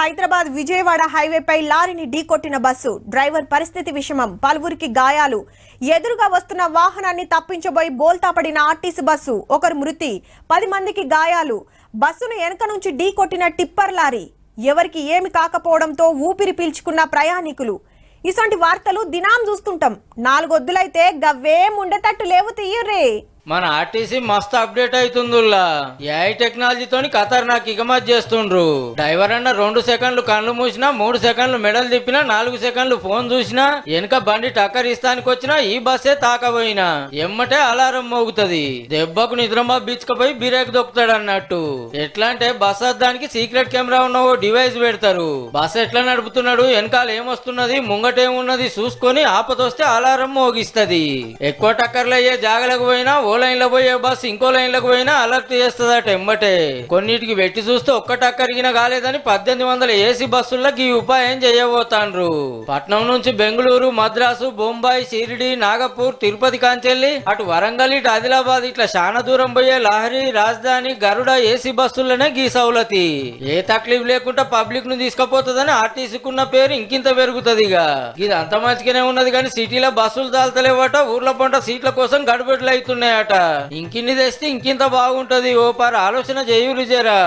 హైదరాబాద్ విజయవాడ హైవేపై లారీని ఢీకొట్టిన bus driver పరిస్థితి విషమం, పలువురికి గాయాలు. ఎదురుగా వస్తున్న వాహనాన్ని తప్పించబోయి బోల్తా పడిన ఆర్టీసీ బస్సు, ఒకరు మృతి, 10 మందికి గాయాలు. బస్సును వెనక నుంచి ఢీకొట్టిన టిప్పర్ లారీ, ఎవరికి ఏమి కాకపోవడంతో ఊపిరి పీల్చుకున్న ప్రయాణికులు. ఇసొంటి వార్తలు దినాం చూస్తుంటాం. 4 వద్దులైతే గవ్వేం ఉండేటట్టు లేవు తీయర్రే. మన ఆర్టీసీ మస్తు అప్డేట్ అవుతుందిలా. ఏఐ టెక్నాలజీతోని ఖతర్నాక్ ఇగమత్ చేస్తుండ్రు. డ్రైవర్ అన్న 2 సెకండ్లు కళ్ళు మూసినా, 3 సెకండ్లు మెడల్ తిప్పినా, 4 సెకండ్లు ఫోన్ చూసినా, వెనుక బండి టక్కర్ ఇస్తానికి వచ్చినా ఈ బస్సే తాకబోయినా ఎమ్మటే అలారం మోగుతుంది. దెబ్బకు నిద్రమా బీచ్కపోయి బిరేక్ దొక్కుతాడు అన్నట్టు. ఎట్లా అంటే బస్ అద్దానికి సీక్రెట్ కెమెరా ఉన్న ఓ డివైస్ పెడతారు. బస్ ఎట్లా నడుపుతున్నాడు, వెనకాల ఏమొస్తున్నది, ముంగటేమున్నది చూసుకొని ఆపదొస్తే అలారం మోగిస్తది. ఎక్కువ టక్కర్లు అయ్యే జాగలకు పోయినా, ఓ లైన్ లో పోయే బస్సు ఇంకో లైన్ లకు పోయినా అలర్ట్ చేస్తుందట ఎమ్మటే. కొన్నిటికి వెట్టి చూస్తే ఒక్క టక్కరిగిన కాలేదని 1800 ఏసీ బస్సులకి ఈ ఉపాయం చేయబోతాండ్రు. పట్నం నుంచి బెంగళూరు, మద్రాసు, బొంబాయి, షిరిడి, నాగపూర్, తిరుపతి కాంచెల్లి అటు వరంగల్, ఇటు ఆదిలాబాద్ ఇట్లా చాలా దూరం పోయే లహరి, రాజధాని, గరుడ ఏసీ బస్సులనే గీ సౌలతి. ఏ తక్లీఫ్ లేకుండా పబ్లిక్ ను తీసుకుపోతుందని ఆర్టీసీకున్న పేరు ఇంకింత పెరుగుతుంది. ఇది అంత మంచిగానే ఉన్నది కానీ సిటీలో బస్సులు దాల్తలేవట. ఊర్ల పంట సీట్ల కోసం గడుబెట్లు అవుతున్నాయట. ఇంకిన్ని తెస్తే ఇంకింత బాగుంటది. ఓ పారు ఆలోచన చేయురు జరా.